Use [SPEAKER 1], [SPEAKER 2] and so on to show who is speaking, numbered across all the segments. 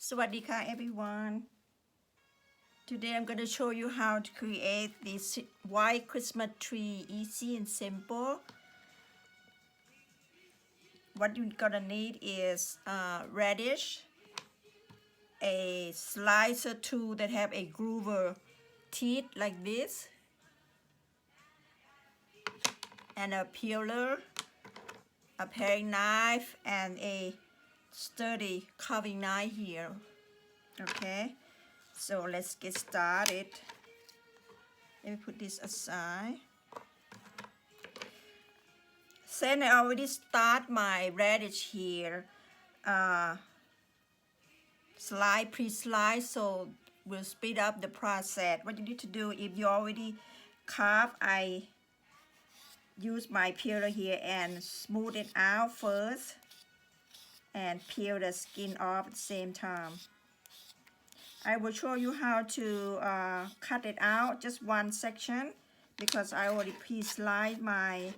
[SPEAKER 1] Swadika everyone. Today I'm going to show you how to create this white Christmas tree, easy and simple. What you're gonna need is radish, a slicer tool that have a groover teeth like this, and a peeler, a paring knife, and a sturdy carving knife here. Okay, so let's get started. Let me put this aside. Since I already start my radish here, pre-slice, so we'll speed up the process. What you need to do, if you already carve, I use my peeler here and smooth it out first and peel the skin off at the same time. I will show you how to cut it out, just one section, because I already pre-sliced my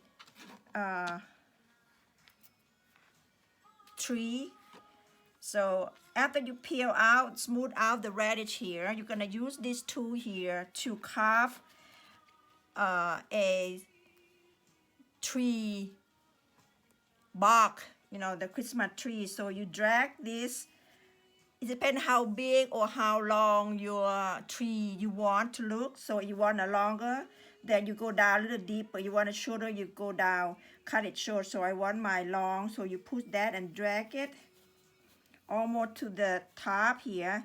[SPEAKER 1] tree. So after you peel out, smooth out the radish here, you're gonna use this tool here to carve a tree bark, the Christmas tree. So you drag this. It depends how big or how long your tree you want to look. So you want a longer, then you go down a little deeper. You want a shorter, you go down, cut it short. So I want my long, so you push that and drag it almost to the top here.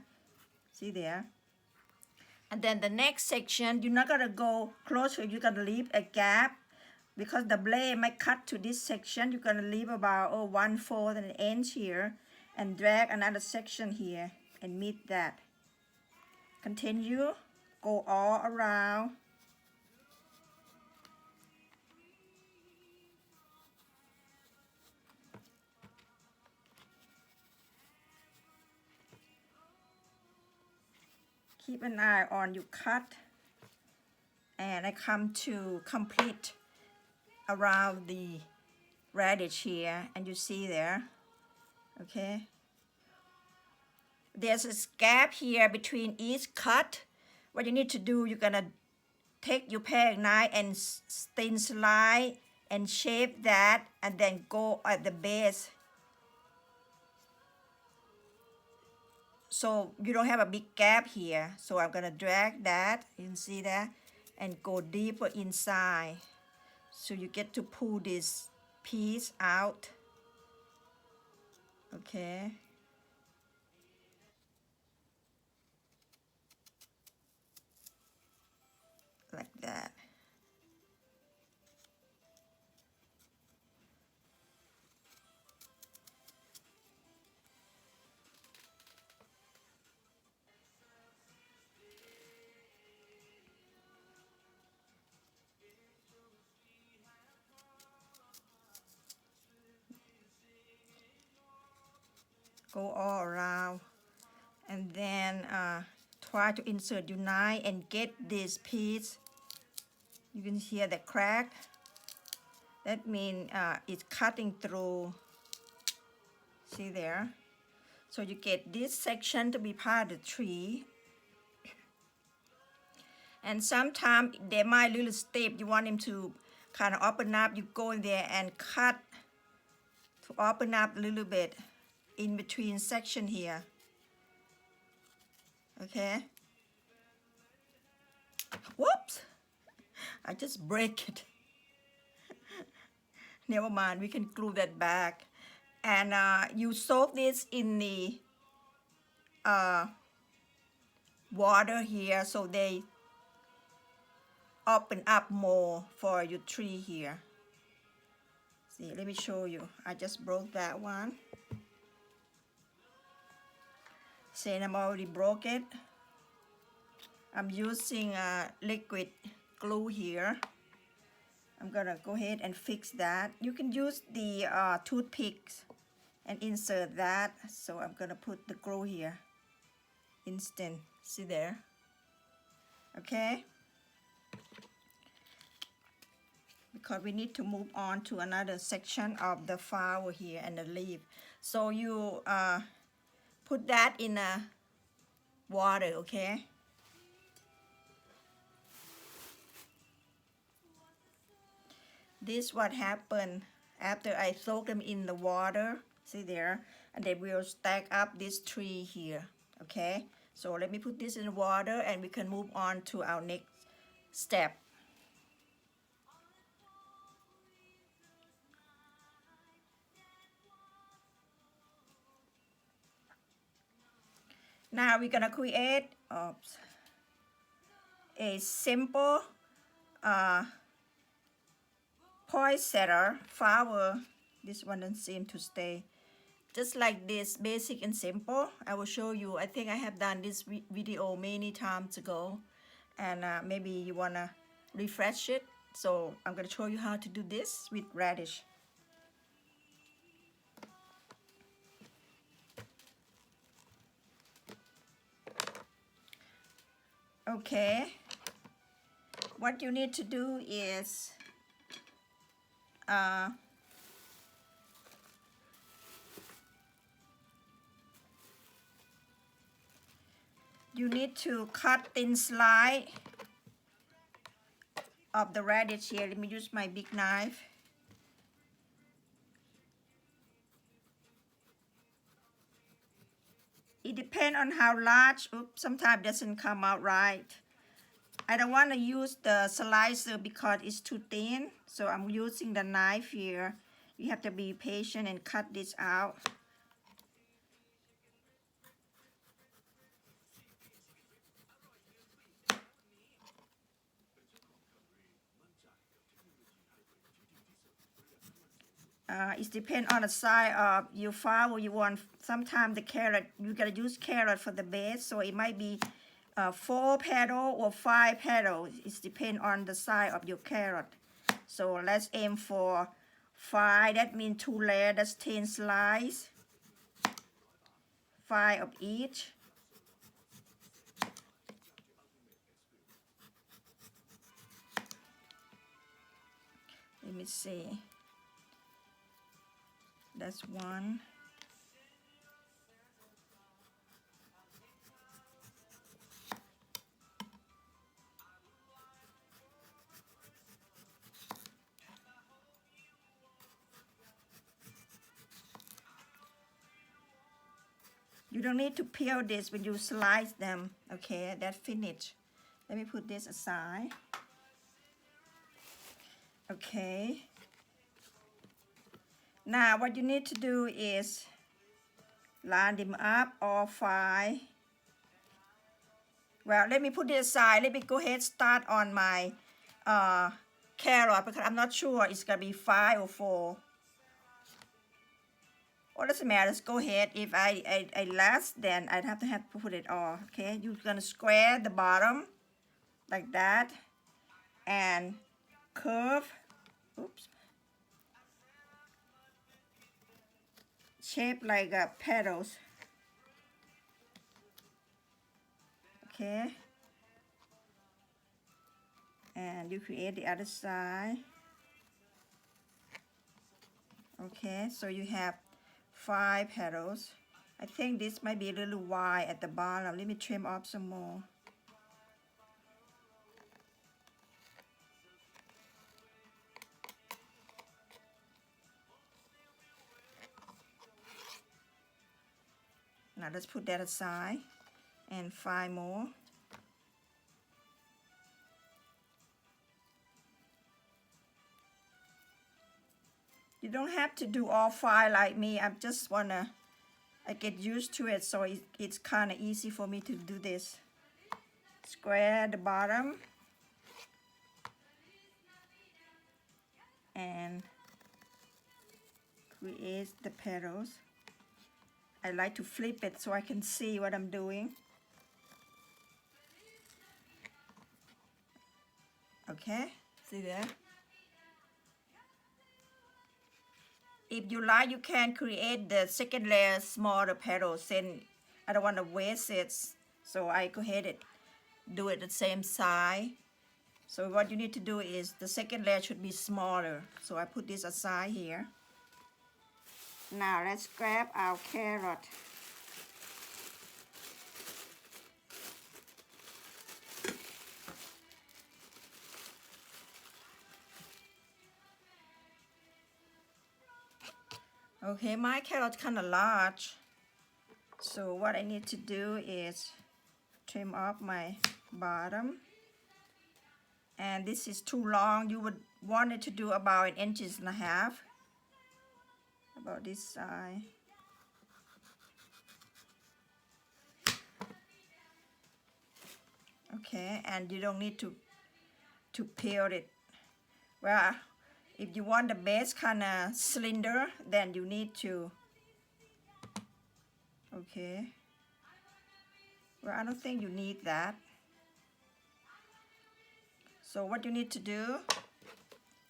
[SPEAKER 1] See there? And then the next section, you're not gonna go closer, you're gonna leave a gap because the blade might cut to this section. You're gonna leave about 1/4 an inch here and drag another section here and meet that. Continue, go all around. Keep an eye on your cut, and I come to complete around the radish here, and you see there, okay? There's a gap here between each cut. What you need to do, you're gonna take your paring knife and thin slice and shape that, and then go at the base. So you don't have a big gap here. So I'm gonna drag that, you can see that, and go deeper inside. So you get to pull this piece out. Okay. Like that. Go all around, and then try to insert your knife and get this piece. You can hear the crack. That means it's cutting through. See there? So you get this section to be part of the tree. And sometimes they might little step, you want them to kind of open up, you go in there and cut to open up a little bit in between section here. Okay. Whoops! I just break it. Never mind, we can glue that back. And you soak this in the water here so they open up more for your tree here. See, let me show you. I just broke that one. See, I'm already broke it. I'm using liquid glue here. I'm gonna go ahead and fix that. You can use the toothpicks and insert that. So I'm gonna put the glue here. Instant, see there? Okay? Because we need to move on to another section of the flower here and the leaf. So you put that in a water, okay? This what happened after I soak them in the water. See there? And they will stack up this tree here, okay? So let me put this in the water and we can move on to our next step. Now we're gonna create a simple poinsettia flower. This one doesn't seem to stay. Just like this, basic and simple. I will show you. I think I have done this video many times ago, and maybe you wanna refresh it. So I'm gonna show you how to do this with radish. Okay, what you need to do is you need to cut thin slice of the radish here. Let me use my big knife. It depends on how large. Oops, sometimes it doesn't come out right. I don't want to use the slicer because it's too thin, so I'm using the knife here. You have to be patient and cut this out. It depends on the size of your flower you want. Sometimes the carrot, you gotta use carrot for the base, so it might be 4 petals or 5 petals. It depends on the size of your carrot. So let's aim for 5. That means 2 layers. That's 10 slices. 5 of each. Let me see. That's 1. You don't need to peel this when you slice them. Okay, that's finished. Let me put this aside. Okay. Now what you need to do is line them up, all 5. Well, let me put it aside. Let me go ahead and start on my carrot because I'm not sure it's gonna be 5 or 4. What doesn't matter, let's go ahead. If I less, then I'd have to put it all. Okay, you're gonna square the bottom like that and curve, oops, shape like petals. Okay, and you create the other side. Okay, so you have 5 petals. I think this might be a little wide at the bottom. Let me trim off some more. Now let's put that aside and 5 more. You don't have to do all 5 like me. I just wanna get used to it, so it's kind of easy for me to do this. Square the bottom and create the petals. I like to flip it so I can see what I'm doing. Okay, see there? If you like, you can create the second layer smaller petals, and I don't want to waste it, so I go ahead and do it the same size. So what you need to do is the second layer should be smaller. So I put this aside here. Now let's grab our carrot. Okay, my carrot's kind of large, so what I need to do is trim off my bottom. And this is too long. You would want it to do about 1.5 inches, about this side. Okay, and you don't need to peel it. Well, if you want the base kind of slender, then you need to. Okay. Well, I don't think you need that. So what you need to do,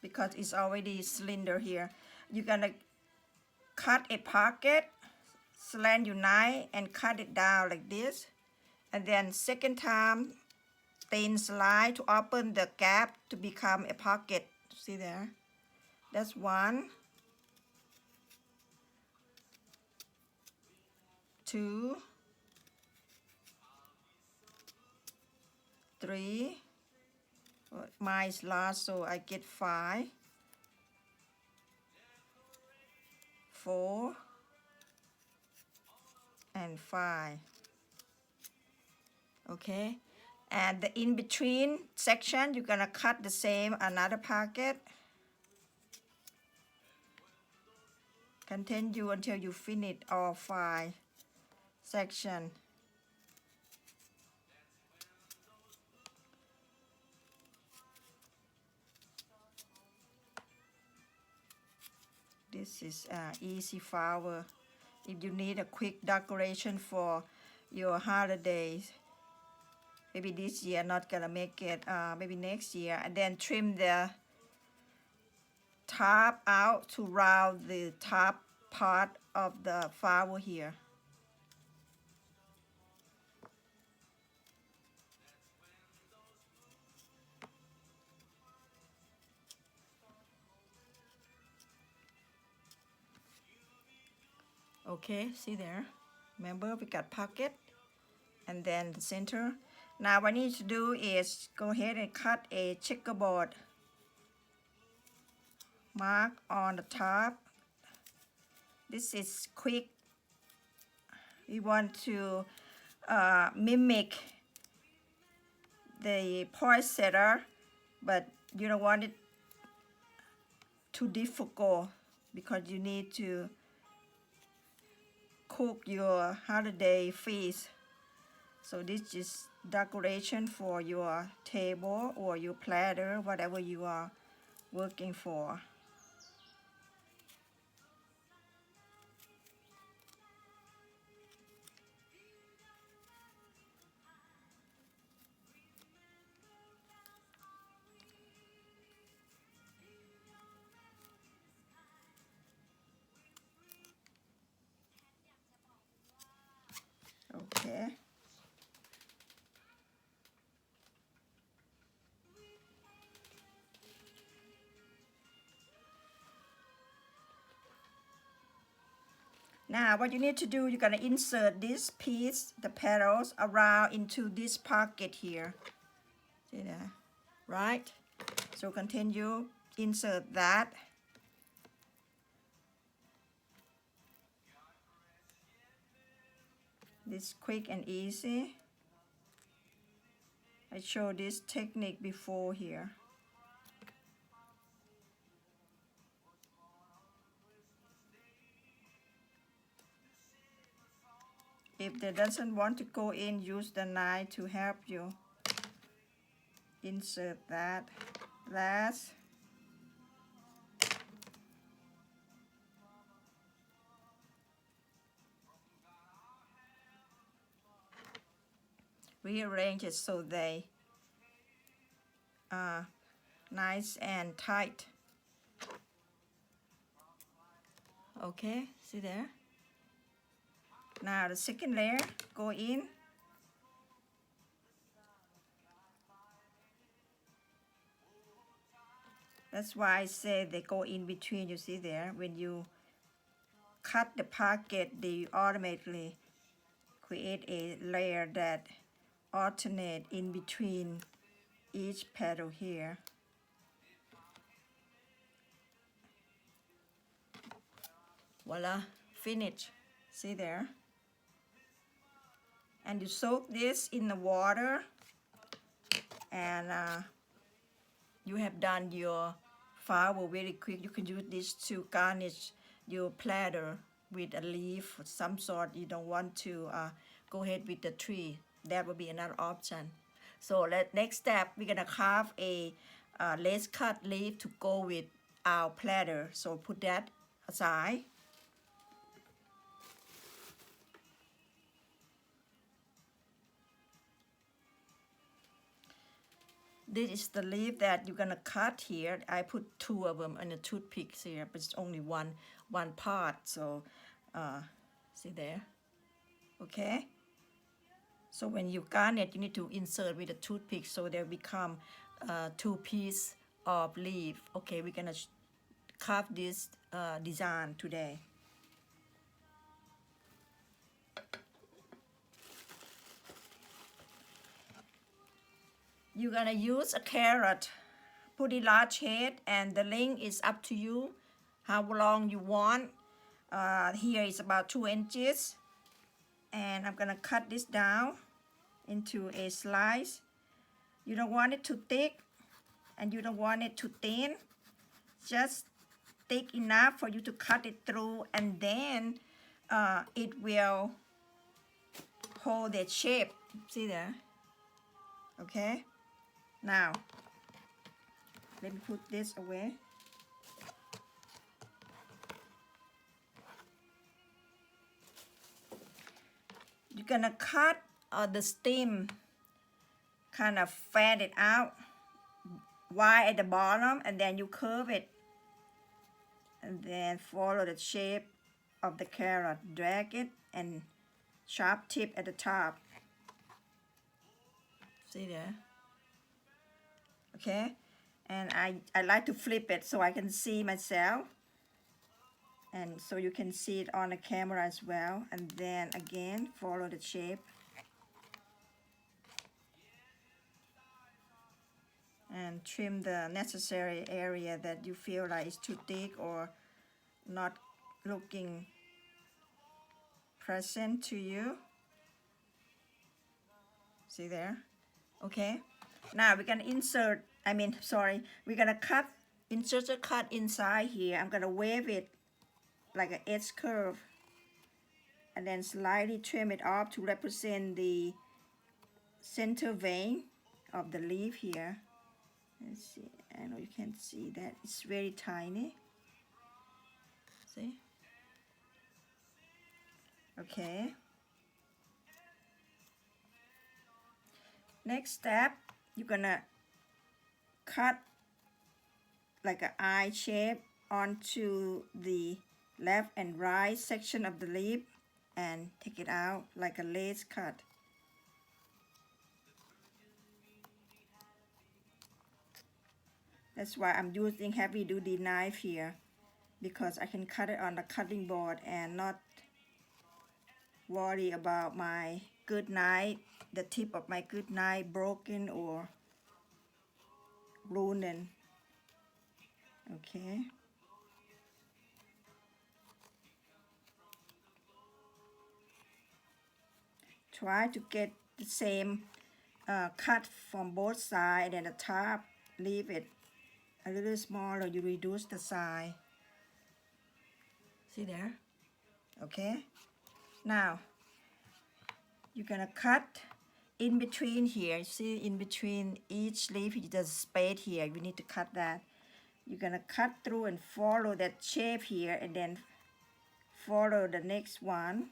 [SPEAKER 1] because it's already slender here, you're gonna cut a pocket, slant your knife and cut it down like this, and then second time thin slide to open the gap to become a pocket. See there? That's 1, 2, 3. Mine is large, so I get 5, 4, and 5. Okay, and the in between section you're gonna cut the same another pocket. Continue until you finish all 5 sections. This is easy flower. If you need a quick decoration for your holidays, maybe this year not gonna make it, maybe next year, and then trim the top out to round the top part of the flower here. Okay, see there? Remember we got pocket and then the center. Now what I need to do is go ahead and cut a checkerboard mark on the top. This is quick. We want to mimic the poinsettia, but you don't want it too difficult because you need to cook your holiday feast. So this is decoration for your table or your platter, whatever you are working for. Okay. Now what you need to do, you're gonna insert this piece, the petals, around into this pocket here. See that? Right? So continue, insert that. This quick and easy. I showed this technique before here. If they doesn't want to go in, use the knife to help you. Insert that. Last. Rearrange it so they are nice and tight. Okay, see there? Now the second layer, go in. That's why I say they go in between, you see there? When you cut the pocket, they automatically create a layer that alternate in between each petal here. voila, finish. See there? And you soak this in the water, and you have done your flower very quick. You can use this to garnish your platter with a leaf of some sort. You don't want to go ahead with the tree. That will be another option. So next step, we're gonna carve a lace cut leaf to go with our platter. So put that aside. This is the leaf that you're gonna cut here. I put 2 of them in the toothpicks here, but it's only one part. So see there, okay? So when you garnish, you need to insert with a toothpick so they become 2 pieces of leaf. Okay, we're gonna carve this design today. You're gonna use a carrot, pretty large head, and the length is up to you, how long you want. Here is about 2 inches, and I'm gonna cut this down into a slice. You don't want it too thick, and you don't want it too thin. Just thick enough for you to cut it through, and then it will hold that shape. See there? Okay. Now, let me put this away. You're gonna cut the stem, kind of fan it out wide at the bottom, and then you curve it, and then follow the shape of the carrot. Drag it and sharp tip at the top. See there? Okay, and I like to flip it so I can see myself, and so you can see it on the camera as well. And then again, follow the shape, and trim the necessary area that you feel like is too thick or not looking present to you. See there? Okay. Now we're gonna we're gonna insert a cut inside here. I'm gonna wave it like an edge curve, and then slightly trim it off to represent the center vein of the leaf here. Let's see, I know you can't see that, it's very tiny. See? Okay. Next step, you're gonna cut like an eye shape onto the left and right section of the leaf and take it out like a lace cut. That's why I'm using heavy duty knife here, because I can cut it on the cutting board and not worry about my good knife, the tip of my good knife broken or ruined. Okay. Try to get the same cut from both sides, and the top leave it a little smaller. You reduce the size. See there? Okay. Now you're gonna cut in between here. See, in between each leaf there's a space here. You need to cut that. You're gonna cut through and follow that shape here, and then follow the next one.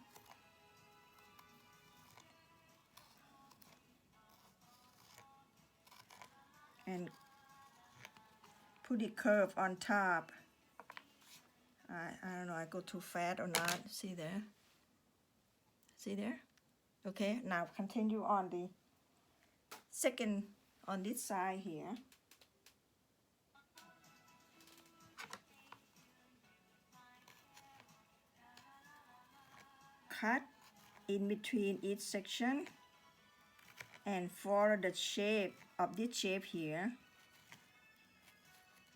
[SPEAKER 1] And put the curve on top. I don't know, I go too fast or not. See there? See there? Okay, now continue on the second, on this side here. Cut in between each section and follow the shape of this shape here.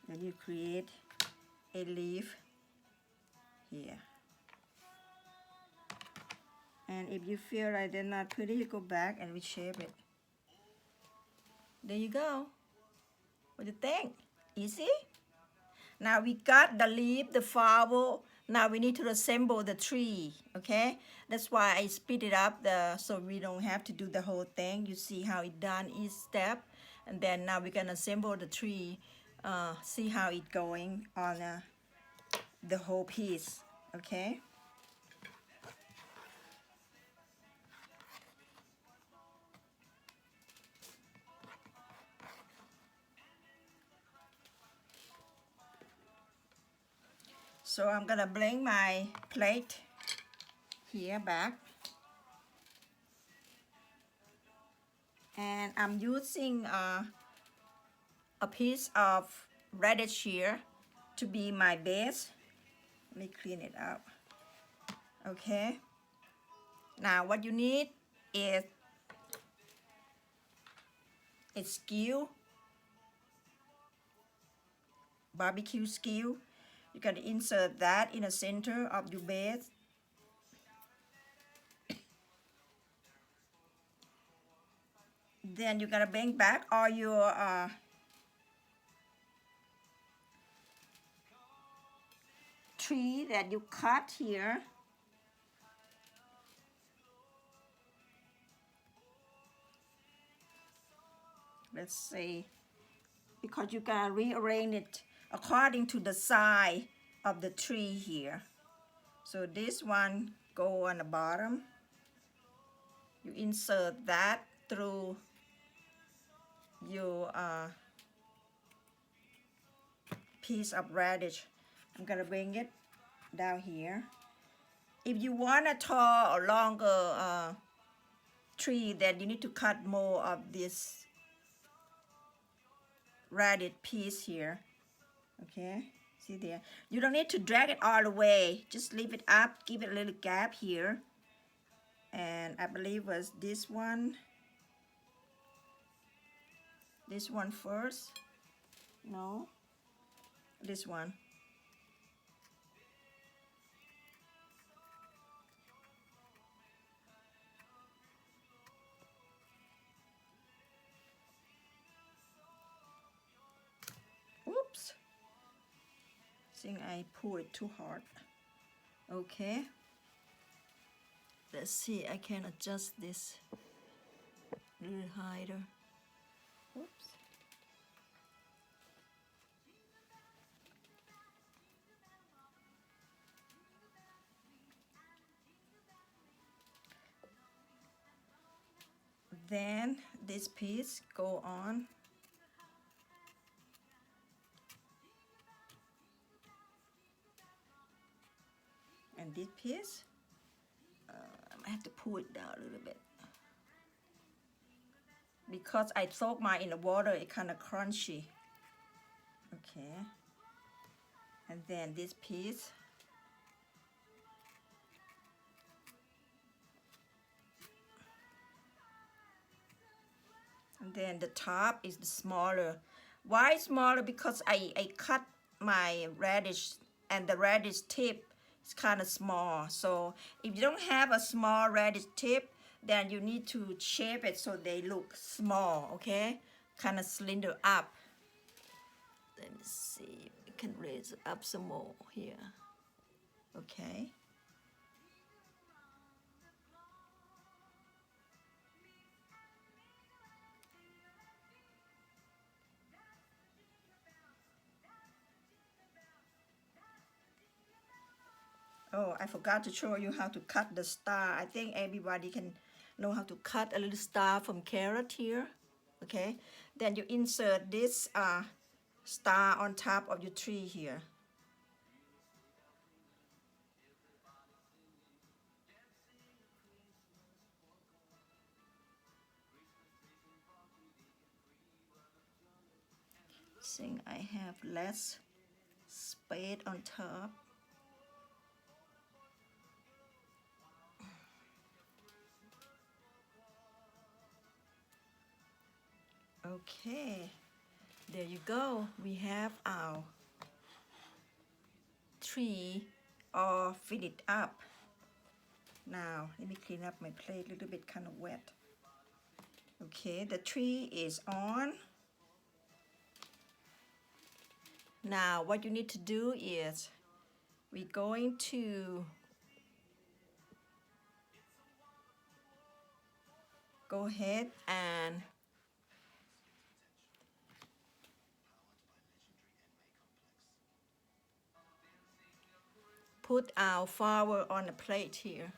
[SPEAKER 1] Then you create a leaf here. And if you feel like they're not pretty, you go back and reshape it. There you go. What do you think? Easy? Now we got the leaf, the flower. Now we need to assemble the tree, okay? That's why I speed it up so we don't have to do the whole thing. You see how it done each step. And then now we can assemble the tree. See how it going on the whole piece, okay? So I'm gonna bring my plate here back. And I'm using a piece of radish here to be my base. Let me clean it up. Okay. Now what you need is a skew, barbecue skew. You can insert that in the center of your base. Then you're gonna bring back all your tree that you cut here. Let's see, because you can rearrange it according to the size of the tree here. So this one go on the bottom. You insert that through your piece of radish. I'm gonna bring it down here. If you want a tall or longer tree, then you need to cut more of this radish piece here. Okay, see there. You don't need to drag it all the way. Just leave it up, give it a little gap here. And I believe was this one first. No, this one. Oops, I think I pulled it too hard. Okay, let's see, I can adjust this a little higher. Oops. Then this piece go on. And this piece, I have to pull it down a little bit. Because I soak mine in the water, it kind of crunchy. Okay. And then this piece. And then the top is the smaller. Why smaller? Because I cut my radish and the radish tip is kind of small. So if you don't have a small radish tip, then you need to shape it so they look small, okay? Kind of slender up. Let me see, we can raise it up some more here. Okay. Oh, I forgot to show you how to cut the star. I think everybody can know how to cut a little star from carrot here. Okay, then you insert this star on top of your tree here. I think I have less space on top. Okay, there you go. We have our tree all fitted up. Now let me clean up my plate, a little bit kind of wet. Okay, the tree is on. Now what you need to do is we're going to go ahead and put our flower on a plate here.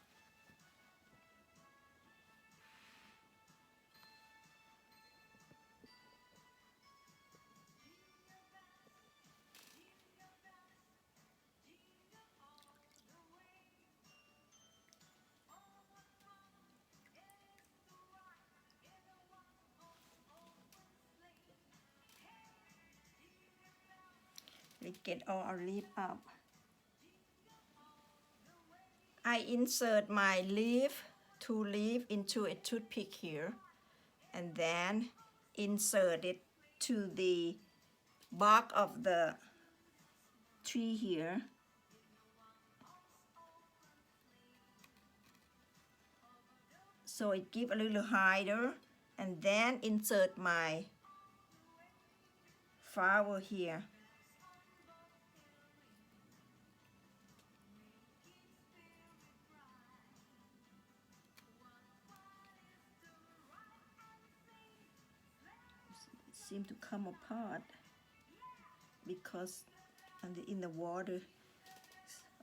[SPEAKER 1] We get all our leaf up. I insert my two leaf into a toothpick here, and then insert it to the bark of the tree here. So it gives a little higher, and then insert my flower here. It seems to come apart because in the water.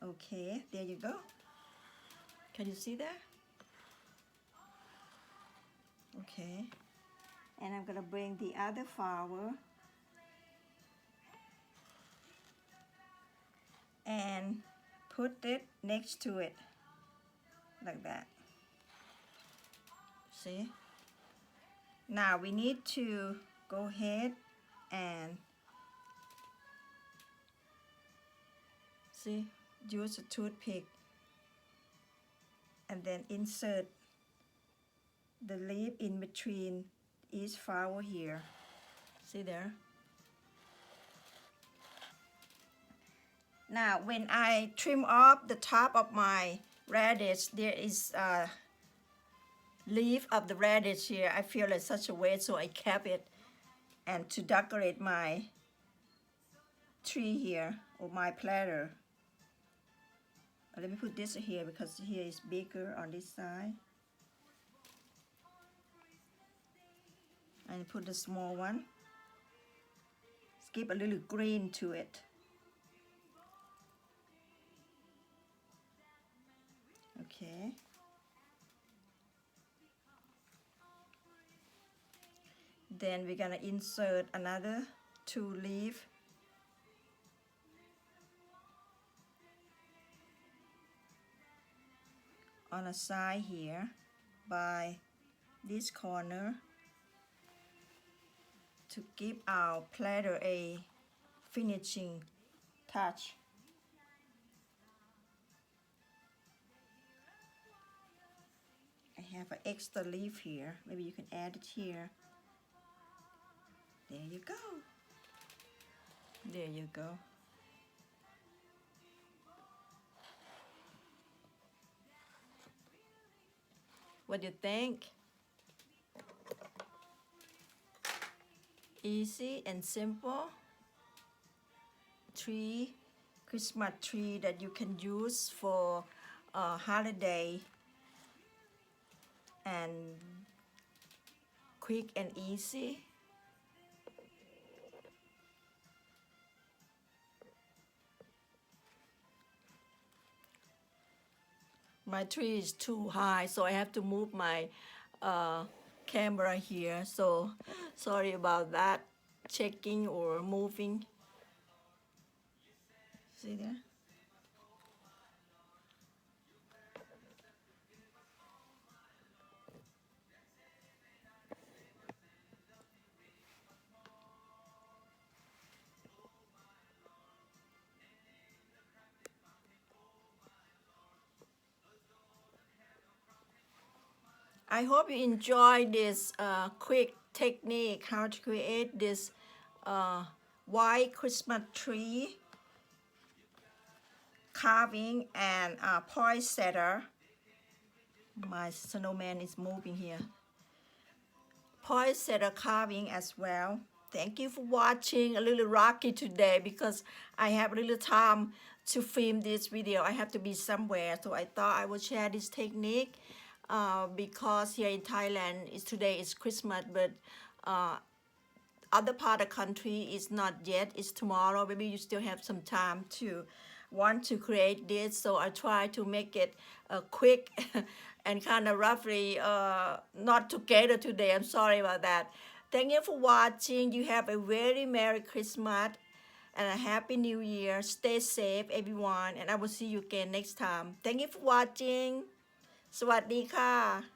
[SPEAKER 1] Okay, there you go. Can you see that? Okay, and I'm gonna bring the other flower and put it next to it like that. See? Now we need to go ahead and see, use a toothpick and then insert the leaf in between each flower here. See there? Now when I trim off the top of my radish, there is a leaf of the radish here. I feel it's such a way, so I kept it and to decorate my tree here or my platter. Let me put this here because here is bigger on this side. And put the small one. Give a little green to it. Okay. Then we're gonna insert another two leaf. On a side here by this corner to give our platter a finishing touch. I have an extra leaf here. Maybe you can add it here. There you go. There you go. What do you think? Easy and simple. Christmas tree that you can use for a holiday, and quick and easy. My tree is too high, so I have to move my camera here. So sorry about that, checking or moving. See there? I hope you enjoy this quick technique how to create this white Christmas tree carving and poinsettia My snowman is moving here. Poinsettia carving as well. Thank you for watching. A little rocky today because I have a little time to film this video. I have to be somewhere, so I thought I would share this technique because here in Thailand today is Christmas, but other part of the country is not yet. It's tomorrow. Maybe you still have some time to want to create this, so I try to make it quick and kind of roughly not together today. I'm sorry about that. Thank you for watching. You have a very Merry Christmas and a Happy New Year. Stay safe, everyone, and I will see you again next time. Thank you for watching. สวัสดีค่ะ